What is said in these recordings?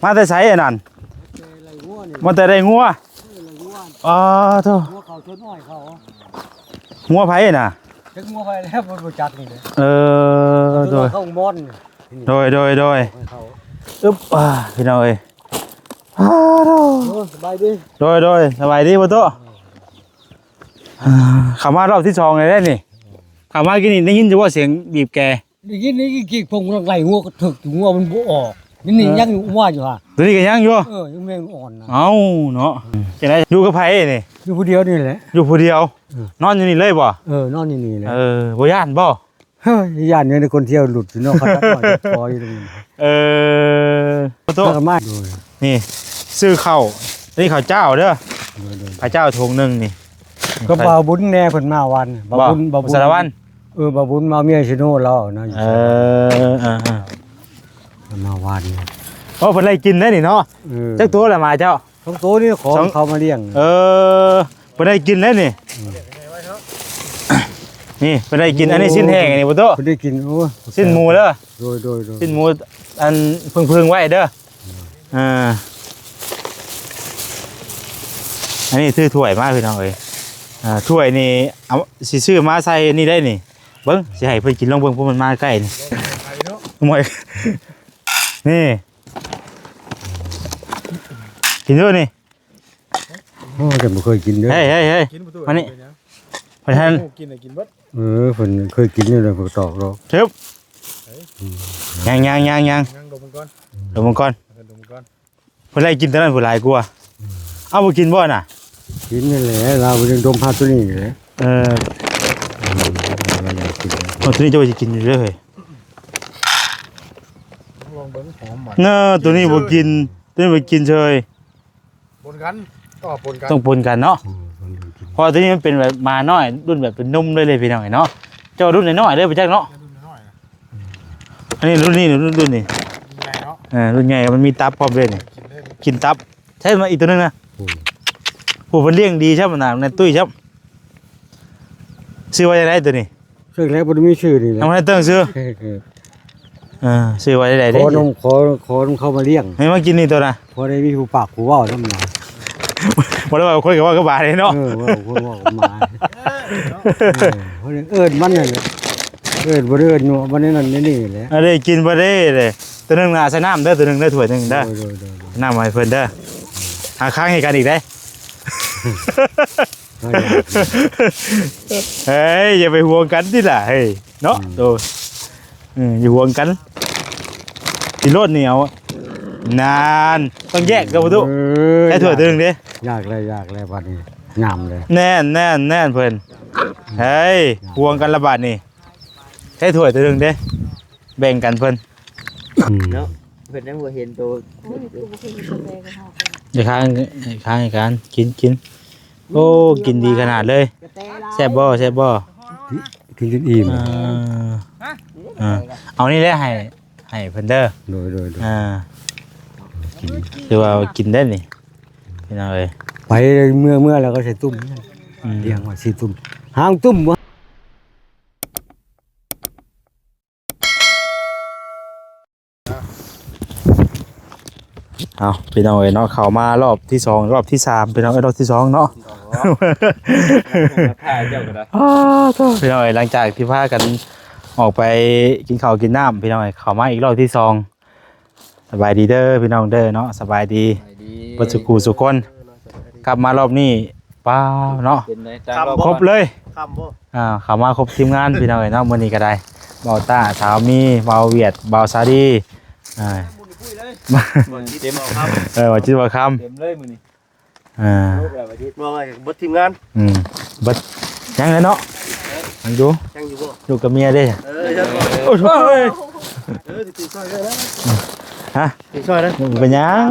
มาแต่ไสอันนั้นมาแต่ได้งัวอ๋อโธ่ งัวเขาชนน้อยเขา งัวไผน่ะ ถึงงัวไปแล้วบ่รู้จักนี่เลย โดย เขามอน โดยอึ๊บพี่น้องเอ้ยสบายดี โดยสบายดีบ่โตเข้ามารอบที่2เลยได้นี่เข้ามากินนี่ได้ยินอยู่ว่าเสียงบีบแก ได้ยินนี่กี่พงไหลงัวก็ถึกงัวมันบ่ออกนี่ยังอยู่ว่าอยู่ฮะ ตัวนี้ก็ยังอยู่ ยังแม่งอ่อนนะ เอ้าเนาะจังได๋อยู่กับไผนี่ อยู่ผู้เดียวนี่แหละ อยู่ผู้เดียว นอนอยู่นี่เลยบ่ นอนนี่แหละ บ่ย่านบ่ เฮ้ยย่านเนี่ยคนเที่ยวหลุดอยู่นอกเขาตัดหน่อยพออยู่ตรงนี้โต ถ้ามา นี่ซื้อข้าวนี่ข้าวเจ้าเด้อข้าวเจ้าถุงนึงนี่ ก็บ่าวบุญแน่เพิ่นมาวันบ่าวบุญ สารวัตร บ่าวบุญมาเมียชิโน่แล้วนะมาวัน โอ้เพิ่นไล่กินได้นี่เนาะจักตัวละมาเจ้า ทั้งโตนี่ของเขามาเลี้ยงเพิ่นได้กินแล้วนี่นี่เพิ่นได้กินอันนี้สิ้นแห้งนี่บ่โต เพิ่นได้กินโอ้สิ้นหมูเด้อ โดยสิ้นหมูอันพึ่งไว้เด้ออันนี้ซื้อถ้วยมาพี่น้องเอ้ยถ้วยนี่เอาสิซื้อมาใส่นี่ได้นี่เบิ่งสิให้เพิ่นกินลองเบิ่งเพราะมันมาใกล้นี่มวยนี่กินด้วยนี่ โอ้แต่บ่เคยกินเด้อเฮ้ยมานี่เพิ่นกินกินเบิดเพิ่นเคยกินอยู่แล้วบ่ตอกดอกทึบยังดมก่อน เพิ่นไล่กินตอนนั้นผู้หลายกลัวเอาบ่กินบ่น่ะ กินนี่แหละเรายังดมพาตัวนี้เลยตัวนี้จะไปกินอยู่เรื่อย ลองเบิ้งหอมใหม่ เนอะตัวนี้บ่กินตัวนี้บ่กินเฉย ปนกันต้องปนกันเนาะเพราะตัวนี้มันเป็นแบบมาน้อยรุ่นแบบเป็นนุ่มเลยพี่น้องเนาะเจ้ารุ่นน้อยๆเด้อไปจักเนาะอันนี้รุ่นนี้รุ่นนี้รุ่นใหญ่มันมีตับพร้อมเลยนี่กินตับใช่มาอีกตัวนึงนะผู้เพิ่นเลี้ยงดีใช่มั้ยน่ะในตุ้ยครับชื่อว่าจังได๋ตัวนี้ ชื่อแล้วบ่ได้มีชื่อนี่แหละ ทำไมตั้งชื่อชื่อว่าจังได๋เด้ ขอนมเข้ามาเลี้ยง ให้มากินนี่ตัวน่ะ พอได้มีผู้ปากผู้เว้านำหน่อย บ่ได้ว่าคนก็ว่าก็บาดเลยเนาะว่าคนว่ามามันนั่นแหละบ่ได้นัวบ่ได้นั่นนี่แหละ ได้กินบ่ได้เลยตัวนึงน่ะใส่น้ำเด้อตัวนึงได้ถ้วยนึงเด้อน้ำให้เพิ่นเด้อหาข้างให้กันอีกได้เฮ้ยอย่าไปห่วงกันดิล่ะเฮ้ยเนาะโตอย่าห่วงกันสิรถนี่เอานานต้องแยกกันบ่ตุใช้ถ้วยตัวนึงเด้ยากเลยบัดนี้งามเลยแน่นเพิ่นเฮ้ยห่วงกันละบาดนี่ใช้ถ้วยตัวนึงเด้แบ่งกันเพิ่นเนาะเพิ่นยังบ่เห็นตัวอย่าค้างให้กันกินโอ้กินดีขนาดเลยแซ่บบ่กินจนอิ่มเอานี่แหละให้เพิ่นเด้อโดยคือว่ากินได้นี่พี่น้องเอ้ยไปเมื่อแล้วก็ใส่ตุ้มเลี้ยงว่าสิตุ้มหางตุ้มบ่เอาพี่น้องเอ้ยเนาะเข้ามารอบที่2รอบที่3พี่น้องเอ้ยรอบที่2เนาะถ่ายเจ้าก็ได้พี่น้องเอ้ยหลังจากที่พากันออกไปกินข้าวกินน้ำพี่น้องเอ้ยเข้ามาอีกรอบที่2สบายดีเด้อพี่น้องเด้อเนาะสบายดีบ่สุขสุขคนกลับมารอบนี้ป้าเนาะครบเลยเข้ามาครบทีมงานพี่น้องเอ้ยเนาะมื้อนี้ก็ได้เบาต้าสาวมีเบาเวียดเบาซาดีเต็มครับว่าจิตว่าคำเต็มเลยมื้อนี้บ่ว่าเบิดทีมงานเบิดยังเลยเนาะยังอยู่บ่อยู่กับเมียเด้โอ้ยติดซอยได้แล้วฮะติดซอยได้เป็นยัง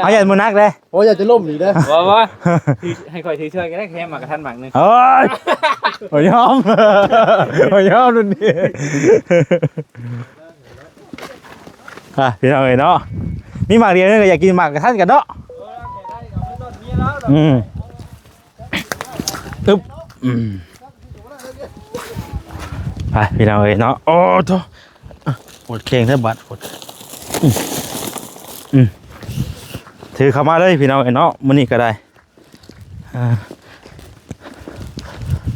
เอาอย่ามื้อนักเด้โอ้ยอยากจะล่มอีกเด้อว่าให้ข่อยถือช่วยก็ได้แค่หมากระทันหมากนึงเอ้ยบ่ยอมรุ่นนี้พี่น้องเอ้ยเนาะมีหมากเดียวนี่ก็อยากกินหมากกระทันกันเนาะตึ๊บไปพี่น้องเอ้ยเนาะโอ้โธ่ปวดเข่งแทบบัดปวด ถือเข้ามาเลยพี่น้องไอ้เนาะมื้อนี้ก็ได้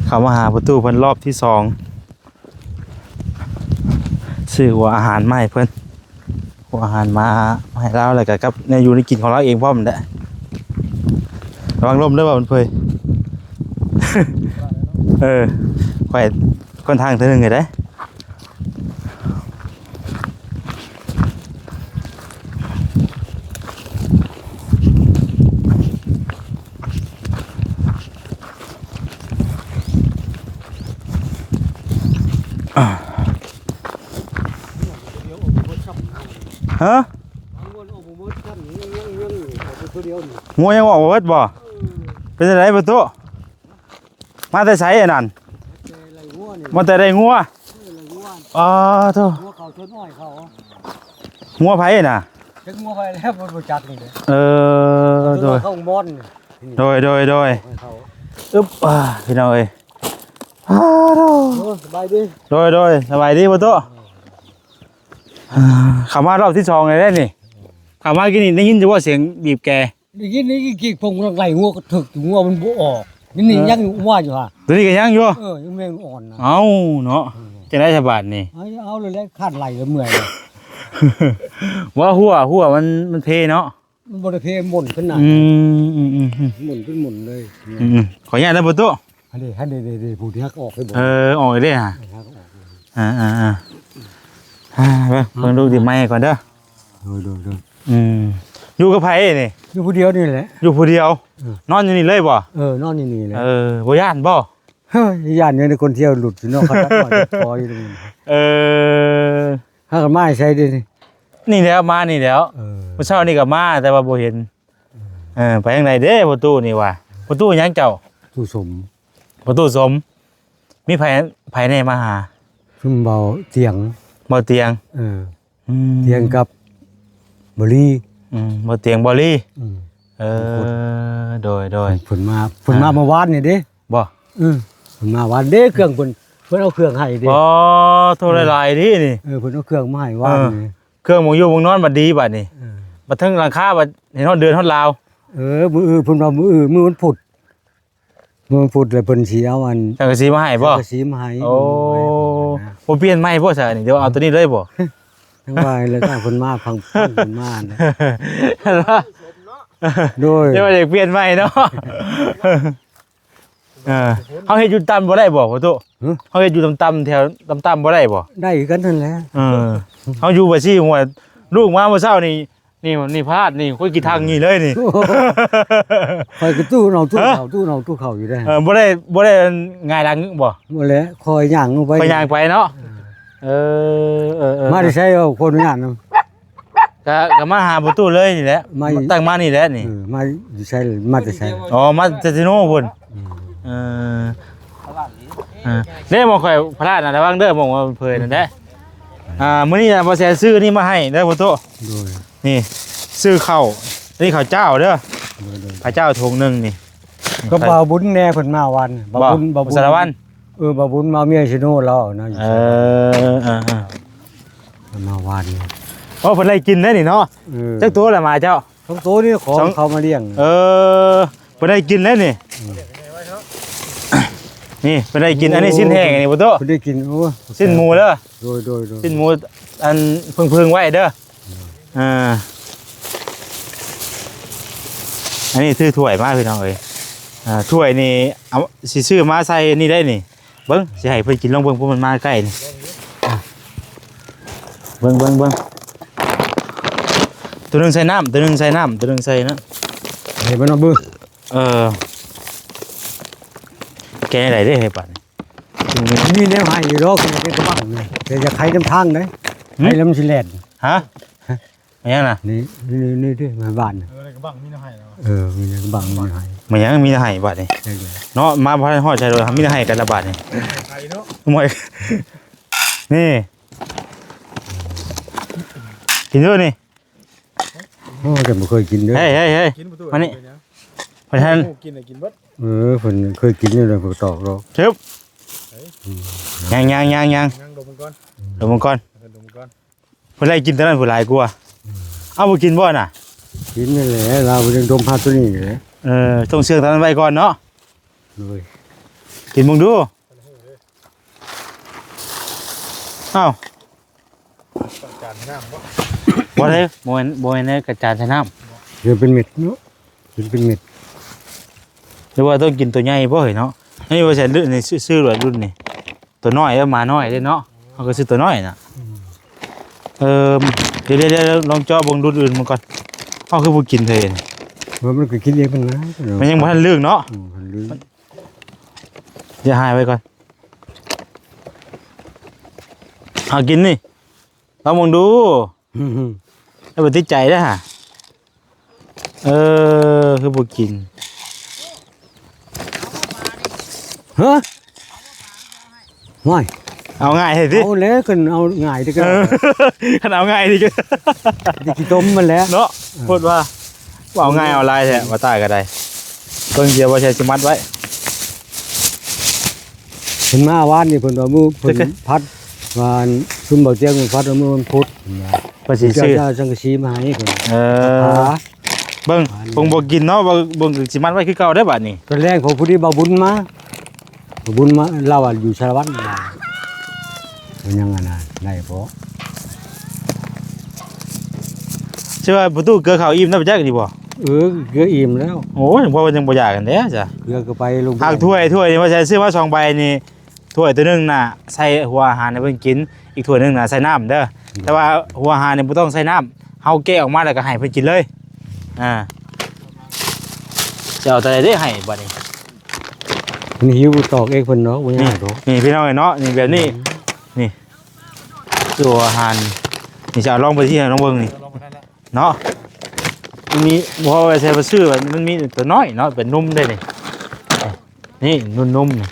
เข้ามาหาประตูเพิ่นรอบที่2ซื้อหัวอาหารมาให้เพิ่นหัวอาหารมาให้เราแล้วก็กับในอยู่ในกินของเราเองพร้อมแหละระวังลมเด้อว่ามันเพย ข่อยคนทางเท่านึงไงได้ฮะงัวยังออกมาเบิดบ่เป็นอะไรประตูมาแต่ไสอันนั้นมาแต่ได้งัวอ๋อโธ่ งัวเขาชนน้อยเขา งัวไผน่ะ จักงัวไปแล้วบ่จักนี่เด้ โดย เข้าม่อน โดย เขา อึ๊บพี่น้องเอ้ยโธ่ โอ้สบายดี โดยสบายดีประตูเข้ามารอบที่2เลยได้นี่เข้ามากินนี่ได้ยินอยู่ว่าเสียงบีบแก ได้ยินนี่กี่พงกำลังไล่งัวก็ถึกงัวมันบ่ออกนี่ยังว่าอยู่ฮะ ตัวนี้ก็ยังอยู่ ยังแม่งอ่อนนะ เอ้าเนาะจะได้ฉบาดนี่ เอาเลยแล้วคาดไหลแล้วเมื่อยเลย ว่าหัวมันเพเนาะ มันบ่ได้เพหม่นขึ้นหน้า อืม หมุนขึ้นหมุนเลย ขออนุญาตนะประตู อันนี้ผู้ที่ฮักออกให้บ่ ออกเลยเด้อฮะ ฮักออก เบิ่งดูดิไม้ก่อนเด้อ โดย อยู่กับไผนี่ อยู่ผู้เดียวนี่แหละ อยู่ผู้เดียว นอนอยู่นี่เลยบ่ นอนนี่แหละ บ่ย่านบ่ เฮ้ยย่านเนี่ยคนเที่ยวหลุดอยู่นอกเขาตัดคออยู่ตรงนี้ฮักกันไม้ใส่ดิ นี่แล้วมานี่แล้วเมื่อเช้านี่ก็มาแต่ว่าบ่เห็นไปทางไหนเด้ประตูนี่ว่ะประตูหยังเจ้า ผู้สม ประตูสมมีไผแน่มาหา ซุ่มเบาเตียง บ่เตียง เตียงกับบ่ลี บ่เตียงบ่ลี่ โดย เพิ่นมาเมื่อวานนี่เด้ บ่ เพิ่นมาวานเด้เครื่องเพิ่นเอาเครื่องให้เด้ อ๋อโทรหลายๆดินี่ เพิ่นเอาเครื่องมาให้วานนี่ เครื่องหมูอยู่หมูนอนบัดดีบัดนี่บัดถึงหลังคาบัดเห็นฮอดเดือนฮอดลาว มื้อเพิ่นว่ามื้อวันพุธแล้วเพิ่นสิเอาอัน จังกะสีมาให้บ่ กระสีมาให้ โอ้บ่เปลี่ยนใหม่บ่ซะนี่เดี๋ยวเอาตัวนี้เลยบ่ ทั้งว่าแล้วถ้าเพิ่นมาพังเพิ่นมานะโดย เดี๋ยวเด็กเปลี่ยนใหม่เนาะเฮาเฮ็ดอยู่ต่ำบ่ได้บ่พ่อตุเฮาเฮ็ดอยู่ต่ำๆแถวต่ำๆบ่ได้บ่ ได้กันนั่นแหละ เฮาอยู่บ่ซี่หัวลูกมาเมื่อเช้านี่พลาดนี่ค่อยกี่ทางนี่เลยนี่ คอยกระตู้เนาตู้เข้าอยู่ได้ บ่ได้ง่ายดังบ่ บ่แล้วคอยย่างลงไป ไปย่างไปเนาะมาได้ใช้เอาคนย่างนำ ก็มาหาประตูเลยนี่แหละ มา ตั้งมานี่แหละนี่ มาอยู่ใช้มาแต่ใช้ อ๋อมาจากซิโน่พุ่นเด้หมองข่อยพลาดนะระวังเด้อหมองว่าเพิ่นนั่นแหละมื้อนี้น่ะบ่แซ่ซื้อนี่มาให้เด้อประตู โดย นี่ซื้อข้าวนี่ข้าวเจ้าเด้อข้าวเจ้าถุงนึงนี่ ก็บ่าวบุญแน่เพิ่นมาวันบ่าวบุญ สารวัตร บ่าวบุญมาเมียชิโน่แล้วนะมาวัน โอ้เพิ่นไล่กินได้นี่เนาะจักตัวละมาเจ้า ทั้งโตนี่ขอเขามาเลี้ยง เพิ่นได้กินแล้วนี่นี่เพิ่นได้กินอันนี้สิ้นแห้งนี่บ่โต เพิ่นได้กินโอ้ สิ้นหมูเด้อ โดย สิ้นหมูอันพึ่งไว้เด้ออันนี้ซื้อถ้วยมาพี่น้องเอ้ยถ้วยนี่เอาสิซื้อมาใส่นี่ได้นี่เบิ่งสิให้เพิ่นกินลองเบิ่งเพราะมันมาใกล้นี่เบิ่งตัวนึงใส่น้ำตัวนึงใส่น้ำตัวนึงใส่นะ เห็นบ่เนาะเบิ่ง แกไหนได้ให้ปัด มีแนวให้อยู่ดอกเป็นกระบังนี่แต่จะไขน้ำทางได้ไขแล้วมันสิแล่น ฮะมันยังน่ะ นี่ดิมาบ้านน่ะ ในกระบังมีน้ำให้แล้ว มีกระบังมีให้ มันยังมีให้บัดนี่เนาะมาพอฮอดใจโดยมีให้กันละบาดนี่ ไข่เนาะ มวยนี่กินด้วยนี่ โอ้แต่บ่เคยกินเด้อ เฮ้ย กินประตู มานี่ไปทัน กินกินเบิด เพิ่นเคยกินอยู่แล้วบ่ตอกดอก ชึบยัง นั่งดมมันก่อน เดี๋ยวมึงก่อน ดมมันก่อน เพิ่นไล่กินตอนนั้นผู้หลายกลัวเอาบ่กินบ่น่ะ กินนี่แหละเรายังดมพาตัวนี้อยู่เลย ต้องเชื่องตอนนั้นไว้ก่อนเนาะ เลย กินมึงดูอ้าว จานน้ำบ่ บ่ได้บ่แม่นในกระจานใส่น้ำ เดี๋ยวเป็นเม็ดเนาะกินเป็นเม็ด หรือว่าต้องกินตัวใหญ่บ่เฮ้ยเนาะนี่ว่าใช่รุ่นนี่ซื้อหลายรุ่นนี่ตัวน้อยแล้วมาน้อยเด้เนาะเฮาก็ซื้อตัวน้อยน่ะเดี๋ยวลองเจาะเบิ่งรุ่นอื่นมาก่อนเฮาคือบ่กินเท่นี่ ว่ามันก็กินเองมันนะ มันยังบ่ทันเลือกเนาะ มันลืม อย่าหายไว้ก่อนเอากินนี่ลองมองดูให้บ่ติดใจเด้อฮะคือบ่กิน ฮะไม่ เอาง่ายให้สิ เอาแล้วกันเอาง่ายดีกัน ขนาดเอาง่ายดิ ดิกิต้มมันแล้ว เนาะพูดว่าเอาง่ายเอาลายแท้ว่าตายก็ได้ต้นเกียวบ่ใช่สิมัดไว้ เพิ่นมาวานนี่เพิ่นเอามือเพิ่นพัดวานซุ่มเบาเจียงพัดเอามือมันพุด เพิ่นสิ เจ้า ซื้อ เจ้าจังกะชีมาให้เพิ่น เบิ่งบ่กินเนาะบ่สิมัดไว้คือเก่าได้บัดนี้ ตอนแรกผมผู้ที่บ่าบุญมาเราอะอยู่ชาละวันมันยังไงนะได้บ่ ใช่ว่าประตูเกลือข้าวอิ่มนำจักนี่บ่ เกลืออิ่มแล้ว โอ้ยบ่ว่ายังบ่อยากกันแท้จ้ะ เกลือก็ไปลง หากถ้วยนี่ว่าใช้ซื้อมา2ใบนี่ถ้วยตัวหนึงน่ะใส่หัวอาหารให้เพิ่นกินอีกถ้วยหนึงน่ะใส่น้ำเด้อแต่ว่าหัวอาหารนี่บ่ต้องใส่น้ำเฮาแกะออกมาแล้วก็ให้เพิ่นกินเลยจะเอาแต่ใดได้ให้บัดนี้ มันหิวตอกเองเพิ่นเนาะบ่ยากดอก นี่พี่น้องเนาะนี่แบบนี้นี่ตัวอาหารนี่จะเอาลองไปที่น้องเบิ่งนี่ ลองมาได้แล้ว เนาะมันมีบ่ว่าใช้บ่ซื้อมันมีตัวน้อยเนาะเป็นนุ่มได้นี่นุ่มๆนี่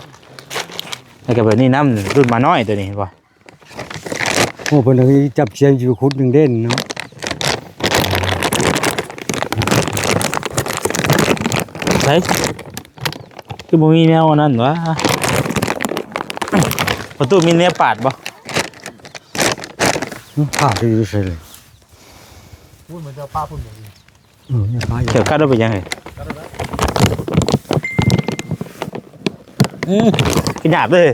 แล้วก็แบบนี้น้ำรุ่นมาน้อยตัวนี้เห็นบ่ โอ้เพิ่นก็จับเสียนอยู่คุดหนึงเด่นเนาะ ใช่คือบ่มีแนวอันนั้นวะประตูมีแนวปาดบ่ ผ้าที่อยู่ใส่เลย พูดเหมือนจะป้าพูดอย่างนี้ เนี่ยผ้าอยู่ เขียวกัดเอาไปยังไงกระหยาบเลย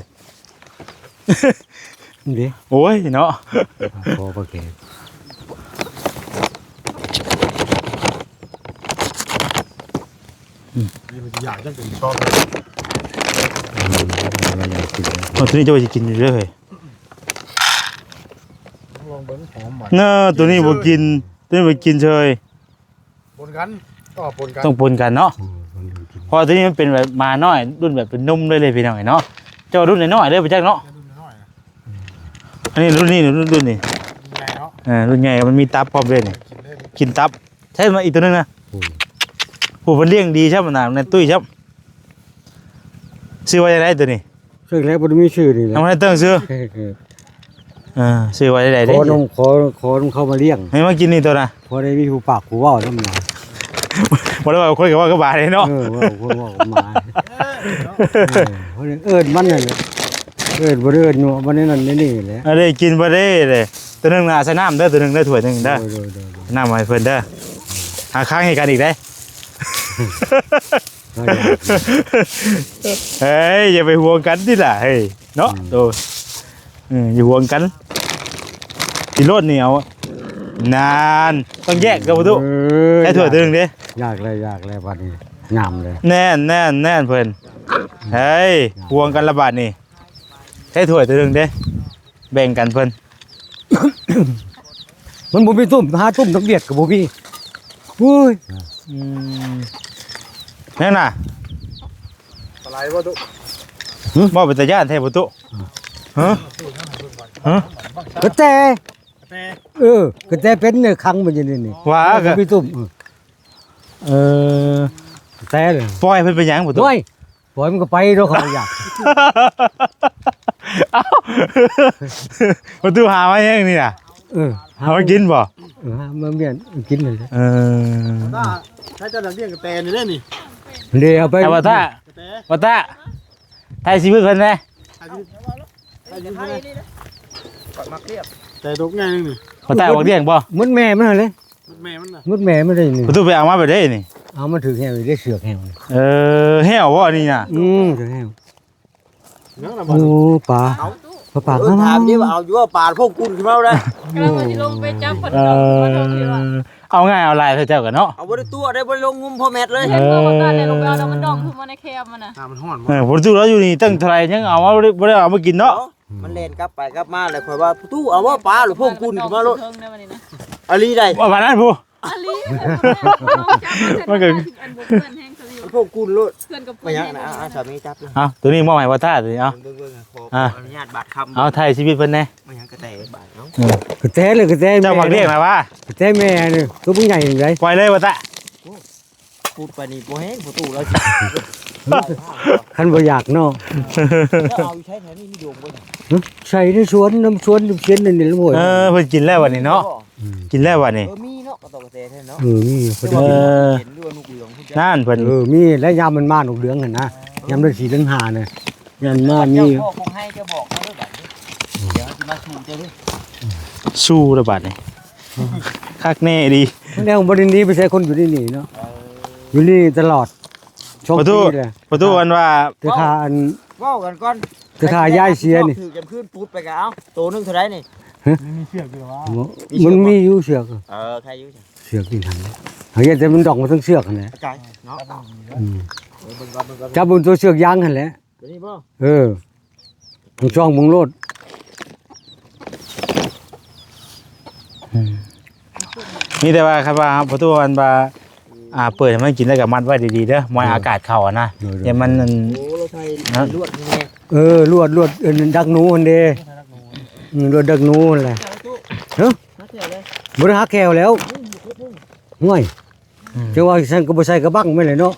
เด้ โอ้ยเนาะ พอแก่ นี่มันจะอยากจะกินชอบเลย ตัวนี้จะไปกินอยู่เรื่อย ลองเบิ้งหอมหมัน เนอะตัวนี้บ่กินตัวนี้บ่กินเฉย ปนกันก็ปนกัน ต้องปนกันเนาะเพราะตัวนี้มันเป็นแบบมาน้อยรุ่นแบบเป็นนุ่มเลยพี่น้องเนาะเจ้ารุ่นน้อยๆเลยไปจักเนาะ รุ่นน้อยนะ อันนี้รุ่นนี้รุ่นนี้ ใหญ่เนาะ รุ่นใหญ่มันมีตับพร้อมเลยนี่ กินได้ กินตับใช่มาอีกตัวนึงนะผู้เพิ่นเลี้ยงดีใช่มั้ยนะในตุ้ยครับซื้อไว้ได้ตัวนี้ ซึ่งแล้วบ่ได้มีชื่อนี่แหละ ทำไมต้องซื้อซื้อไว้ได้ ขอนมเข้ามาเลี้ยง ให้มากินนี่ตัวนะ พอได้มีผู้ปากผู้เว้านำมา บ่ได้ว่าคนก็ว่าก็บาดเลยเนาะ ว่าคนว่ามาเอิ้นมันนั่นแหละเอิ้นบ่ได้เอิ้นอยู่บ่ได้นั่นนี่แหละ อันนี้กินบ่ได้เลยตัวนึงน่ะใส่น้ำเด้อตัวนึงได้ถ้วยนึงเด้อน้ำให้เพิ่นเด้อหาค้างให้กันอีกได้เฮ้ยอย่าไปห่วงกันดิล่ะเฮ้ยเนาะโตอย่าห่วงกันสิรถนี่เอานานต้องแยกกับประตูให้ถ้วยตัวนึงเด้ ยากเลยบัดนี้งามเลย แน่นเพิ่นเฮ้ยห่วงกันละบาดนี่ให้ถ้วยตัวนึงเด้แบ่งกันเพิ่น มันบ่มีตุ้มหาตุ้มทั้งเบียดก็บ่มีอุ้ย นั่นน่ะ อะไรวะตุ๊ บ่เป็นตาย่านแท้บ่ตุฮะ กระแต แต่ กระแตเป็นเนี่ยคังมันอยู่นี่ ว่า ก็ ก็ มีตุ้ม กระแตเลย ปล่อยเพิ่นไปหยังบ่ตุ ด้วยปล่อยมันก็ไปเนาะเขาอยาก เอ้าบ่ตุหามายังนี่น่ะหามากินบ่ มันเมียนกินเลย ถ้าถ้าจะเลี้ยงกระแตนี่ได้นี่ เดี๋ยวเอาไป แต่ว่าถ้าก ระแต ว่าถ้าไทยสิเพิ่นแน่ อายุเท่าไหร่ปัดมักเรียบแต่ดกง่ายนึงนี่ ว่าถ้าบ่เลี้ยงบ่ เหมือนแม่มันเลย แม่มันน่ะ มดแม่ไม่ได้นี่ ประตูไปเอามาไปได้นี่ เอามาถือแห้วได้เสือกแห้วนี่ แห้วบ่นี่น่ะ ถือแห้ว เนาะน่ะ โอ้ปลาปลา ถามนี่ว่าเอาอยู่ว่าปาดพวกคุณขึ้นมาได้ กำลังว่าสิลงไปจับผล เอ ดอกมาทงอยู่ว่า เอาง่ายเอาลายเจ้ากันเนาะ เอาบ่ได้ตัวได้บ่ได้ลงงุมพ่อแม่เลย เห็นบ่ว่าการเนี่ยลงไปเอาดอกมันดองคือมาในแคมมันน่ะ น้ำมันฮ้อนบ่ ประตูเราอยู่นี่ตั้งเท่าไหร่ยังเอามาบ่ได้เอามากินเนาะ มันเล่นกลับไปกลับมาเลยข่อยว่าตู้เอาว่าปลาหรือพวกคุณขึ้นมาโลด เทิงได้วันนี้นะ อะลีได้ ว่านั้นผู้ อาลี มันก็ อันบ่เพื่อนแห้งสลิว พวกคุณโลด เพื่อนกับ ไม่ เพื่อน ยังนะสามีจับเลย เอาตัวนี้มอบให้ว่าท่าตัวนี้เอา เบิ่งๆขอ อ่ะ อนุญาตบาดคำ เอาไทยชีวิตเพิ่นแน่ ไม่ยังกระแตบาดเนาะ กระแตเลยกระแต เจ้ามักเรียกนะว่าก ระแตแม่นี่ตัวผู้ใหญ่อย่างไร ปล่อยเลยว่าตะ พูดไปนี่บ่แห้งประตูแล้ว คันบ่อยากเนาะ เอาใช้แถวนี้มีโยมบ่ ใส่ในสวนน้ำสวนน้ำเชียนนี่ละหมด เพิ่นกินแล้ววันนี้เนาะกินแล้ววันนี้ มีเนาะก็ตกกระแตแท้เนาะ มีพอดี เห็นด้วยลูกเหลืองคุณ นั่นเพิ่น มีและยามมันมาหนกเหลืองกันนะยามเดือน4เดือน5เนี่ยยันมามี พ่อคงให้จะบอกมาด้วยบัดนี้เดี๋ยวสิมาชูเจ้าด้วย สู้ระบาดนี่คักแน่ดี แล้วบริณนี้ไปใช้คนอยู่ที่นี่เนาะอยู่นี่ตลอดช่อง ประตู ปีเลย ประตูอันว่า แต่ค่าอัน เว้ากันก่อน แต่ค่าย้ายเสียนี่ ถือกันขึ้นปุ๊บไปกะเอาตัวนึงเท่าไหร่นี่ มีเชือกอยู่ว่า มันมีอยู่เสือก ใครอยู่จ้ะ เสือกที่ทำเฮ้ยแต่มันดอกมาทั้งเสือกนั่นแหละ ไก่เนาะ เบิ่งก่อนเบิ่งก่อน จับบนตัวเสือกยางนั่นแหละ ตัวนี้บ่ มึงช่องมึงโลด นี่แต่ว่าครับว่าประตูอันว่าเปิดให้มันกินแล้วก็มัดไว้ดีๆเด้อมอยอากาศเข้าอ่ะนะอย่ามันนั่น โอ้เราใช้ลวดนี่แน่ ลวดดักหนูอันเดลวดดักหนูนั่นแหละ นักเที่ยวเลย บ่ได้หาแก้วแล้วห่วยจะว่าฉันก็บ่ใส่กระบังแม่นเลยเนาะ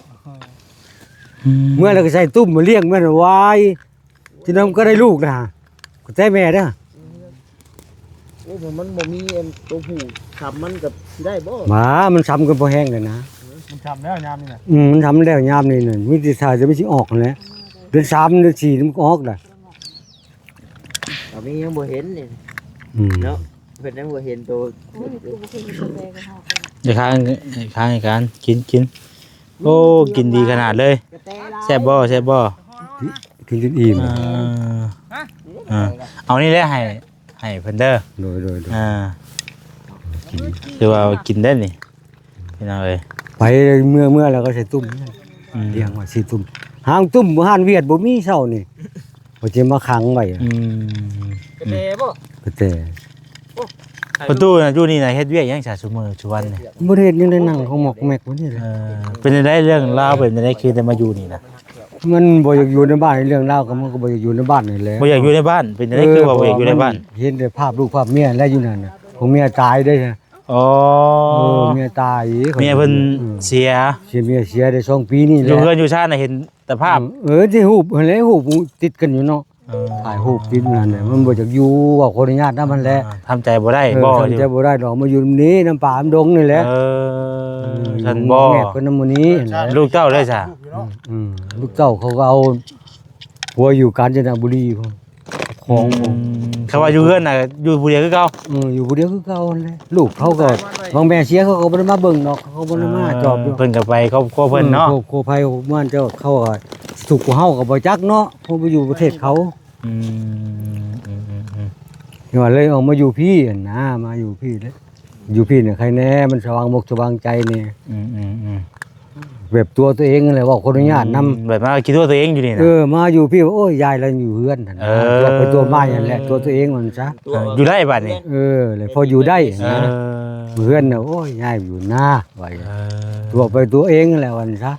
เมื่อแล้วก็ใส่ตุ้มมาเลี้ยงแม่นไว้ที่นำก็ได้ลูกนะก็แต่แม่เด้อ โอ้ผมมันบ่มีอันตัวผู้ขับมันกับสิได้บ่ หมามันซ้ำกันพอแห้งเลยนะ มันทำแล้วยามนี่น่ะ มันทำแล้วยามนี่น่ะมีแต่ทายจะไม่สิออกนั่นแหละเดือน3เดือน4มันก็ออกน่ะ แต่มียังบ่เห็นนี่ เนาะเพิ่นยังบ่เห็นตัว อย่าค้างให้กันกินโอ้กินดีขนาดเลยแซ่บบ่กินจนอิ่ม เอานี่แหละให้เพิ่นเด้อ โดย คือว่ากินได้นี่พี่น้องเอ้ย ไปเมื่อแล้วก็ใส่ตุ้มเลี้ยงไว้สิตุ้มหางตุ้มบ่หานเวียดบ่มีเช้านี่บ่สิมาขังไว้ กระแตบ่ ก็แต่ ประตูน่ะอยู่นี่น่ะเฮ็ดเวียกหยังซะซุมื้อซุวันนี่ บ่ได้เฮ็ดยังได้นั่งของหมอกแมกบ่นี่เลย เป็นได้เรื่องราวเป็นได้คือได้มาอยู่นี่นะ มันบ่อยากอยู่ในบ้านเรื่องเล่าวก็มันก็บ่อยากอยู่ในบ้านนี่แหละ บ่อยากอยู่ในบ้านเป็นได้คือว่าบ่อยากอยู่ในบ้าน เห็นแต่ภาพลูกภาพเมียแล้วอยู่นั่นน่ะของเมียตายได้ฮะ อ๋อ เมียตาย เมียเพิ่นเสีย เมียเสียได้2ปีนี่แห อยู่ ละ เฮือนอยู่ชาติน่ะเห็นแต่ภาพ ที่รูปเห็นแล้วรูปติดกันอยู่เนาะถ่ายรูปติดนั่นน่ะมันบ่อยากอยู่ว่าขออนุญาตนำมันแหละ ทำใจบ่ได้บ่ ทำใจบ่ได้ดอกมาอยู่ตรงนี้น้ำป่าน้ำดงนี่แหละ ฉันบ่ แม่คนน้ำมื้อนี้เห็นไหม ลูกเจ้าเลยจ้ะ ลูกเต้าเขาก็เอาหัวอยู่กาญจนบุรีพุ่นของผม เขาว่าอยู่เฮือนน่ะอยู่ผู้เดียวคือเก่า อยู่ผู้เดียวคือเก่านั่นแหละลูกเขาก็บางแม่เสียเขาก็บ่ได้มาเบิ่งดอกเขาบ่ได้มาจอบอยู่ เพิ่นก็ไปครอบครัวเพิ่นเนาะ โคภัยบ้านเจ้าเขาก็สุขกว่าเฮาก็บ่จักเนาะเพราะไปอยู่ประเทศเขา อืม นี่ว่าเลยออกมาอยู่พี่หั่นนะมาอยู่พี่เด้ออยู่พี่เนี่ยใครแน่มันสว่างมกสว่างใจนี่แบบตัวตัวเองนั่นแหละว่าขออนุญาตนำ แบบว่าคิดว่าตัวเองอยู่นี่นะ มาอยู่พี่ว่าโอ้ยยายเราอยู่เฮือนหั่นนะตัวไปตัวมาอย่างแหละตัวเองมันซะ อยู่ได้บัดนี้ เลยพออยู่ได้นะเฮือนน่ะโอ้ยยายอยู่หน้าว่าอย่างตัวไปตัวเองนั่นแหละวันซะ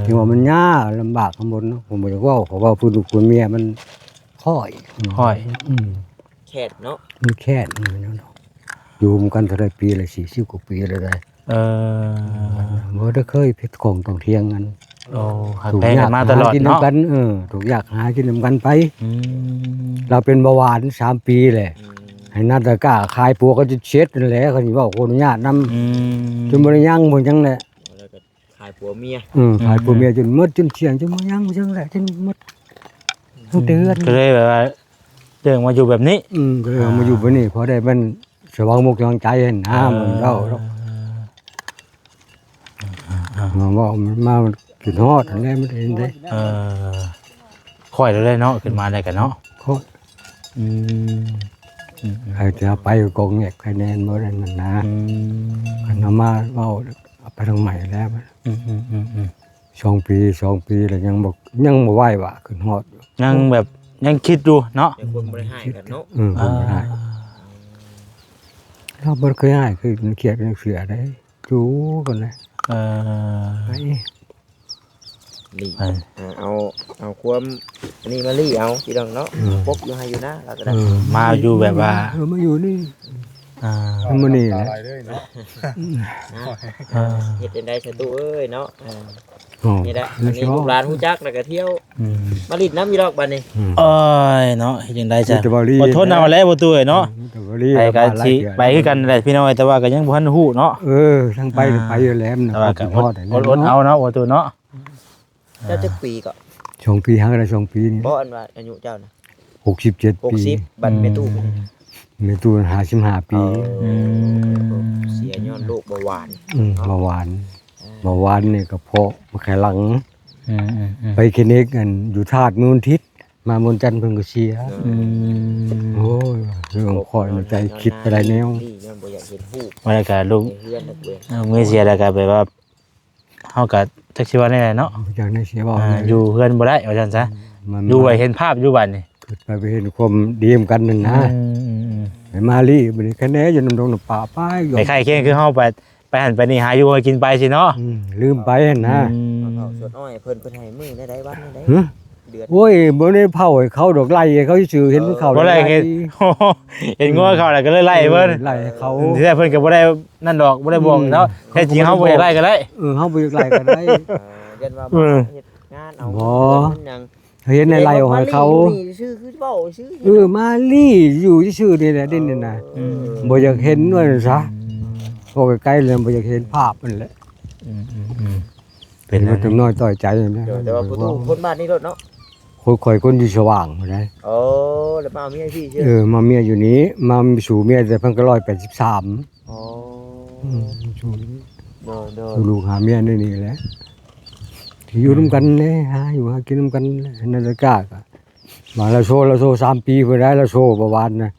ที่ว่ามันยากลำบากข้างบนเนาะผมบอกว่าเขาว่าผู้ลูกผู้เมียมันค่อย แขดเนาะ มันแค่นี้เนาะอยู่กันเท่าไรปีละ40กว่าปีเลยได้บ่ได้เคยผิดของต้องเที่ยงกัน โอ้หักแพงกันมาตลอด กิน เนาะ กันถูกอยากหากินกันไปเราเป็นเบาหวาน3ปีแหละให้นาตะกร้าขายปัวก็จะเช็ดนั่นแหละเขาสิว่าขออนุญาตนำจนบ่ได้ยังบ่จังแหละ แล้วก็ขายผัวเมีย ขายปัวเมียจนหมดจนเที่ยงจนบ่ยังบ่จังแหละจนหมดทั้งเดือน ก็เลยแบบว่าเรื่องมาอยู่แบบนี้ ก็เลยเอามาอยู่บ่นี่พอได้มัน สว่างมุกสว่างใจให้น้ามันเล่าว่ามากินฮอดอันนี้มันเห็นได้ ค่อยเลยเนาะขึ้นมาได้กันเนาะ เขา อืม ใครจะไปกองแงกคะแนนบ่ได้มันนะคันเอามาเว้าเอาไปทางใหม่แล้ว2 ปีแล้วยังบ่ไหวว่าขึ้นฮอด ยังแบบยังคิดดูเนาะ แต่คนบ่ได้ให้กันเนาะ คนบ่ได้เราบ่เคยให้คือเขียดเสือได้จูกันเลย ไป ลีเอาความอันนี้มาลี่เอาพี่น้องเนาะปกอยู่ให้อยู่นะเราก็ได้ มาอยู่แบบว่า มาอยู่นี่ ตา มันนี่แหละ ตาลายเลยเนาะ เฮ็ดจังได๋ซะตู้เอ้ยเนาะ อ๋อ นี่แหละอันนี้ลูกหลานฮู้จักแล้วก็เที่ยวมาลิดน้ำอยู่ดอกบัดนี้ เอ้ยเนาะเฮ็ดจังได๋จ้ะ มิตรบรี อดทนเอาแล้วบ่ตู้เอ้ยเนาะ มิตรบรี ไปกันสิไปคือกันแหละพี่น้อยแต่ว่าก็ยังบ่ทันฮู้เนาะ ทั้งไปอยู่แล้วนะ แต่ว่าก็ พอได้ อดเอาเนาะบ่ตู้เนาะ เจ้าจักปีก็ 2 ปีหางได้2 ปีนี่ บ่อันว่าอายุเจ้าน่ะ 67 ปี 60บัดแม่ตู้ แม่ตูน55 ปี เสียย้อนโรคเบาหวาน เบาหวานนี่ก็เพาะมาไขหลัง อืม ไปคลินิกกันอยู่ธาตุมูลทิศมามนจันทร์เพิ่นก็เสียโอ้ยเรื่องคอยในใจคิดไปหลายแนว นี่ย้อนบ่อยากเห็นฮู้ ว่าแล้วก็ลูก ในเฮือนนักเวง เมื่อเสียแล้วก็แบบว่าเฮาก็จักสิว่าแน่เนาะ จากนั้นเสียบ่ อยู่เฮือนบ่ได้ว่าซั่นซะ มัน อยู่ไว้เห็นภาพอยู่บัดนี่ ไปเห็นความดีมกันนั่นนะไปมาลี่บ่ได้คะแนนอยู่นำดงน้ำป่าป้ายอยู่ ไปไข่เคียงคือเฮาไปหันไปนี่หาอยู่ให้กินไปสิเนาะ ลืมไปหั่นนะ เอาสวนอ้อยเพิ่นให้มื้อได้วันได้ ฮะ เดือน โอ้ยบ่ได้เผาให้เขาดอกไล่ให้เขาซื่อๆเห็นเขา บ่ได้เห็นเห็นงัวเขาแล้วก็เลยไล่เพิ่น ไล่ให้เขา ที่แท้เพิ่นก็บ่ได้นั่นดอกบ่ได้บอกเนาะแท้จริงเฮาบ่ได้ไล่ก็ได้ เฮาบ่อยากไล่ก็ได้ ยันว่าเฮ็ดงานเอา บ่ มันยัง เห็นในไล่เอาให้เขา ชื่อคือเว้าชื่อ มาลี่อยู่ซื่อๆนี่แหละนี่น่ะบ่อยากเห็นว่าซะพอใกล้ๆเลยบ่อยากเห็นภาพมันแหละ เป็น มันจังน้อยต่อยใจนะ แต่ว่าผู้ตู้คนบ้านนี้รถเนาะ ค่อยๆคนอยู่สว่างบ่ได้ โอ้แล้วมาเอาเมียพี่ชื่อ มาเมียอยู่นี้มาสู่เมียแต่เพิ่นก็183 อ๋อ สู่ โด ลูกหาเมียนี่แหละที่อยู่นํกันเลยหาอยู่หากินนํกันนั่นละกะก็มาแล้วโซ3 ปีเพิ่นได้แล้วโซบ่หวานนะ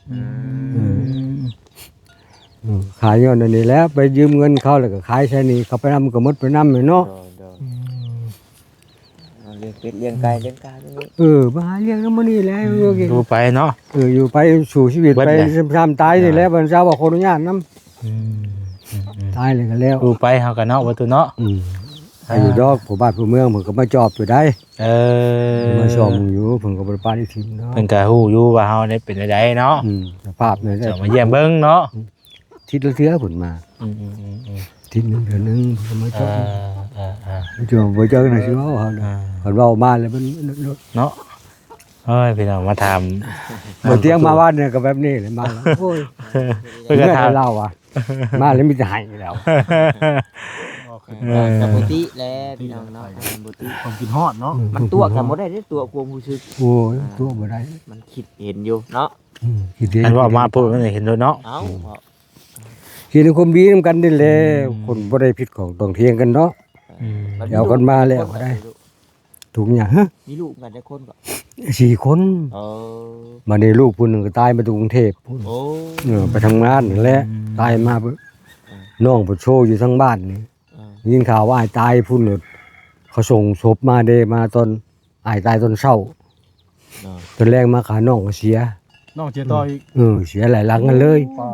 ขายย้อนอันนี้แล้วไปยืมเงินเขาแล้วก็ขายใช้นี่เขาไปนำก็หมดไปนำเนาะ เลี้ยงเป็ดเลี้ยงไก่เลี้ยงกาตรงนี้ มาหาเลี้ยงน้ำมันนี่แหละโอเค ดูไปเนาะ อยู่ไปสู่ชีวิต เบิด ไป แหละ ซ้ำตายนี่แหละบรรดาว่าคนอนุญาตนำตายเลยก็แล้ว ดูไปเฮาก็เนาะบ่ตุเนาะ อายุดอกผู้บ้านผู้เมืองเพิ่นก็มาจอบอยู่ได้ มาชมอยู่เพิ่นก็บ่ได้ปานอีทิมเนาะ เพิ่นก็ฮู้อยู่ว่าเฮาได้เป็นจังไดเนาะ สภาพนี่แหละ จะมาเยี่ยมเบิ่งเนาะ ทิศละเทื่อเพิ่นมาทิศหนึงเดือนหนึงเพิ่นก็มาจอบจอบบ่เจอน่ะสิเว้าเฮาน่ะเพิ่นเว้ามาแล้วมัน เนาะเฮ้ยพี่น้องมาถาม บ่เตียงมาบ้านเนี่ยก็แบบนี้เลยมาแล้วโอ้ย เพิ่นก็ถาม เล่าอ่ะมาแล้วมีแต่ให้แล้ว กับบุติแล้วพี่น้องเนาะบุติ ผมกินฮอดเนาะ มันตัวกันบ่ได้เด้ตัวความรู้สึก โอ้ยตัวบ่ได้ มันคิดเห็นอยู่เนาะ คิดเห็น อันว่ามาพูดมันเห็นด้วยเนาะ เอ้า คิดในความดีนำกันนี่แหละคนบ่ได้ผิดของต้องเถียงกันเนาะ เดี๋ยวคนมาแล้วก็ได้ ถูกอย่างฮะ มีลูกกันได้คนก็ 4 คน เออ มาในลูกผู้หนึงก็ตายมาจากกรุงเทพพุ่น โอ้ ไปทำงานนั่นแหละตายมาเบิ่งน้องบ่โชว์อยู่ทั้งบ้านนี่ยินข่าวว่าอ้ายตายพุ่นเลยเขาส่งศพมาเด้มาตอนอ้ายตายตอนเช้าตอนแรกมาขาน้องก็เสีย น้องเจต่ออีก เสียหลายหลังกันเลย ปลา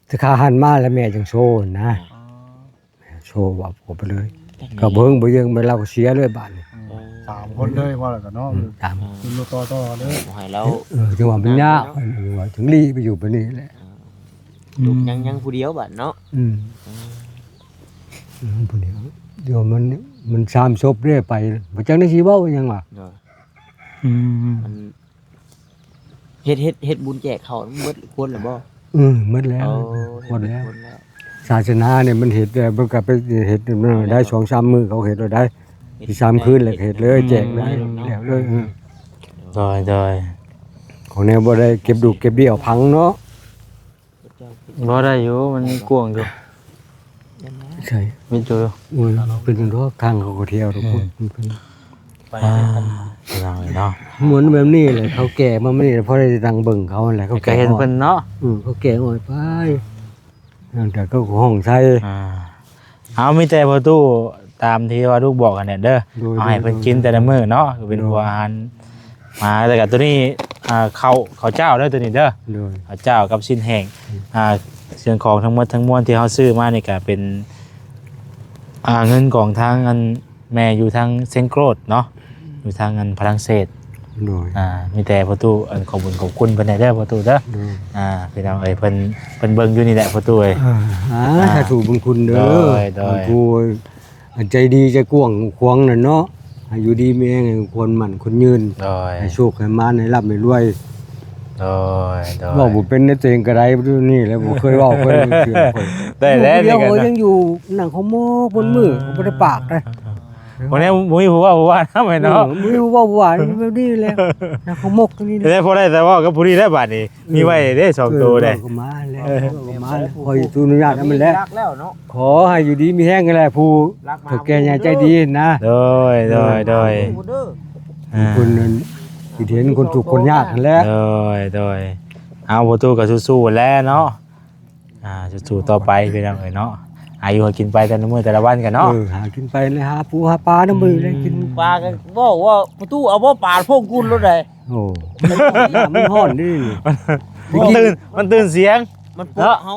ถ้าขาหันมาแล้วแม่จังโชว์นะแม่โชว์ว่าผมไปเลยก็เบิ่งบ่ยังไปเราก็เสียเลยบ้านนี่ 3 คนเลยว่าแล้วกันเนาะ ตาม กินต่อเด้อ บ่ให้เรา จังหวะมันยากว่าถึงรีไปอยู่ปานนี้แหละ ลูกยังผู้เดียวบัดเนาะ ผู้เดียวเดี๋ยวมันสามศพเรื่อยไปบ่จังได้สิเว้าหยังวะ มันเฮ็ดบุญแจกเขาวมันเบิดควรหรือบ่ หมดแล้ว เอา หมดแล้ว คนแล้ว ศาสนาเนี่ยมันเฮ็ดได้มันก็ไปเฮ็ดมันได้ 2-3 มื้อเขาเฮ็ดได้ที่3คืนแล้วก็เฮ็ดเลยแจกได้แล้วเลย โดย ของแนวบ่ได้เก็บดูเก็บเดี่ยวพังเนาะ เจ้าคิด บ่ได้อยู่มันกว้างอยู่ ใช่ มีอยู่ โอ้ยเป็นรอบทางเขาก็เที่ยวทุกคนมันเป็น เราเนาะ เหมือนแบบนี้เลยเขาแก่มาไม่ได้เพราะได้ตังเบิ่งเขาแหละเขา ก็ แก่ เห็นเพิ่นเนาะ เขาแก่อ่อยไปนั่นแต่ก็ห้องใช้ เอามีแต่ประตูตามที่ว่าลูกบอกกันเนี่ยเด้อเอาให้เพิ่นกินแต่ละมื้อเนาะคือเป็นหัวอาหารมาแต่กับตัวนี้ข้าวเจ้าเด้อตัวนี้เด้อ โดย ข้าวเจ้ากับชิ้นแห้งส่วนของทั้งหมดทั้งมวลที่เฮาซื้อมานี่ก็เป็นเงินของทางอันแม่อยู่ทางเซนโกรดเนาะอยู่ทางอันฝรั่งเศส โดย มีแต่ประตูอันขอบคุญขอบคุณเพิ่นได้เด้อประตูเด้อ โดย พี่น้องเอ้ยเพิ่นเบิ่งอยู่นี่แหละประตูเอ้ย ถ้าถูกบุญคุณเด้อ โดย กูใจดีใจกว้างขวางน่ะเนาะอยู่ดีมีแรงคนหมั่นคนยืน โดย ให้โชคให้มาให้ร่ำให้รวย โดย เว้าบ่เป็นในตัวเองก็ได้นี่แหล้วบ่เคยเว้าเคยเชื่อคน ได้แล้ว เดี นี่ ยว กัน เขา นะ ยังอยู่หนังเขาโมกบนมือบ่ได้ปากเลย วันนี้มุ้ยผู้ว่าทำไมเนาะ มือว่าหวานแบบนี้แล้วหนังเขาโมกตรงนี้ ได้พอได้แต่ว่ากับผู้นี้ได้บาดนี้มีไว้ได้2ตัวได้ ก็มาแล้วก็มาแล้วคอยตูอนุญาตให้มันแล้ว รักแล้วเนาะ ขอให้อยู่ดีมีแห้งกันแหละผู้เฒ่าแก่ใหญ่ใจดีนะ โดย โอ้เด้อ คนนั้นที่เห็นคนทุกข์คนยากนั่นแหละ โดยเอาประตูก็สู้ๆแล้วเนาะสู้ๆต่อไปพี่น้องเอ้ยเนาะอายุกินไปแต่ละมื้อแต่ละวันกันเนาะ หากินไปเลยหาปูหาปลาน้ำมือเลยกิน ปลากันบอกว่าประตูเอาบ่ปาดพวกกุนแล้วได้ โอ้มันฮ้อนนี่ มันตื่นเสียง มันปุ๊บเฮา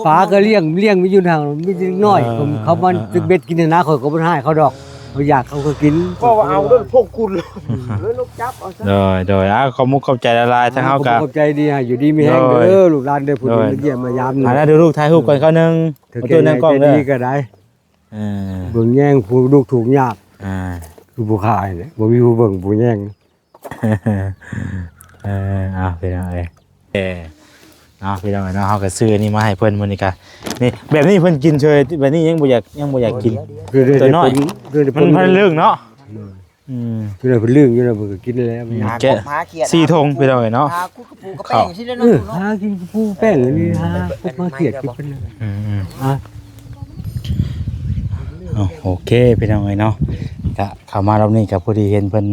ปลาก็เลี้ยงไม่อยู่ทางมีเล็กน้อยเขามันตึกเบ็ดกินนะเขาก็บ่ให้เขาดอกเขาอยากเขาก็กิน ก็ว่าเอาเด้อพวกกุนเลยลูกจับเอาซะ โดยขอมุกเข้าใจละลายทั้งเฮากับ ขอบใจดีอยู่ดีมีแห้งเด้อลูกหลานเด้อผู้ที่มาเยี่ยมมายาม แล้วดูลูกถ่ายรูปก่อนเขานึง เธอ ประ แก่ ตู ให นั่ ญ่ งกล้อง ใจ เด้อ ดีก็ได้ เบิ่งแย่งผู้ลูกถูกยากคือผู้ขายเนี่ยบ่มีผู้เบิ่งผู้แย่ง พี่น้องเอ้ยพี่น้องเอ้ยเนาะเฮาก็ซื้ออันนี้มาให้เพิ่นมื้อนี้ก็นี่แบบนี้เพิ่นกินเฉยแบบนี้ยังบ่อยากกิน คือได้ ตัวน้อย มันเรื่องเนาะ คือได้เพิ่นเรื่องอยู่แล้วเพิ่นก็กินแล้ว แกะ4 ธงพี่น้องเอ้ยเนาะ หาคุกกระปูกระแป้งสิได้ เอ เนาะ อหากินผู้แป้งนี่หาพวกมาเกลียดกินเป็นโอเคพี่น้องเอ้ยเนาะก็เข้ามารอบนี้ก็พอดีเห็นเพิ่น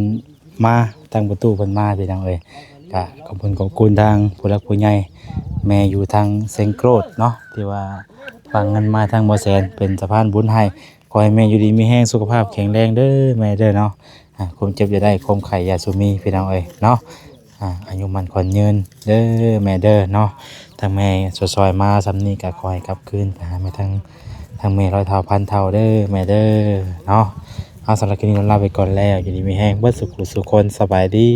มาทางประตูเพิ่นมาพี่น้องเอ้ยก็ขอบคุณทางผู้หลักผู้ใหญ่แม่อยู่ทางเซงโกรดเนาะที่ว่าฟังเงินมาทางบ่แสนเป็นสะพานบุญให้ขอให้แม่อยู่ดีมีแรงสุขภาพแข็งแรงเด้อแม่เด้อเนาะความเจ็บอย่าได้ความไข้อย่าสุมีพี่น้องเอ้ยเนาะอายุมันขวัญยืนเด้อแม่เด้อเนาะทางแม่ซอยๆมาซำนี้ก็ขอให้กลับคืนไปหาแม่ทางแม่ร้อยเท่าพันเท่าเด้อแม่เด้อเนาะเอาสำหรับคลิปนี้เราลาไปก่อนแล้วอยู่ดีมีแรงเบิดสุขสุขคนสบายดี